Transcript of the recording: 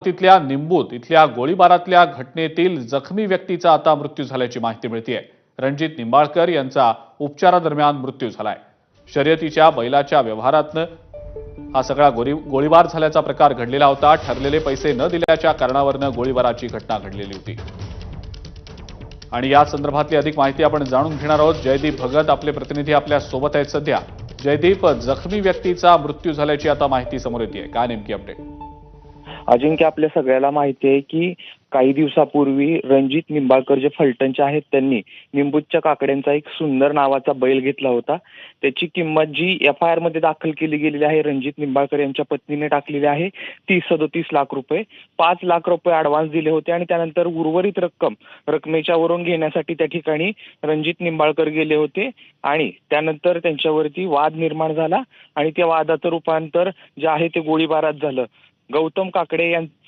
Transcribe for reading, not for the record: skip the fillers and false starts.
तिथल्या निंबूत इथल्या गोळीबारातल्या घटनेतील जखमी व्यक्तीचा आता मृत्यू झाल्याची माहिती मिळतेय। रणजित निंबाळकर यांचा उपचारादरम्यान मृत्यू झालाय। शर्यतीच्या बैलाच्या व्यवहारातनं हा सगळा गोळीबार झाल्याचा प्रकार घडलेला होता। ठरलेले पैसे न दिल्याच्या कारणावरून गोळीबाराची घटना घडलेली होती आणि या संदर्भातली अधिक माहिती आपण जाणून घेणार आहोत। जयदीप भगत आपले प्रतिनिधी आपल्या सोबत आहेत सध्या। जयदीप, जखमी व्यक्तीचा मृत्यू झाल्याची आता माहिती समोर येते, काय नेमकी अपडेट? अजिंक्य, आपल्या सगळ्याला माहिती आहे की काही दिवसापूर्वी रणजित निंबाळकर जे फलटणचे आहेत त्यांनी निंबूच्या काकड्यांचा एक सुंदर नावाचा बैल घेतला होता। त्याची किंमत जी FIR मध्ये दाखल केली गेलेली आहे, रणजित निंबाळकर यांच्या पत्नीने टाकलेली आहे, 30-37 लाख रुपये। 5 लाख रुपये ॲडव्हान्स दिले होते आणि त्यानंतर उर्वरित रकमेच्या वरून घेण्यासाठी त्या ठिकाणी रणजित निंबाळकर गेले होते आणि त्यानंतर त्यांच्यावरती वाद निर्माण झाला आणि त्या वादाचं रूपांतर जे आहे ते गोळीबारात झालं। गौतम काकडे यांचे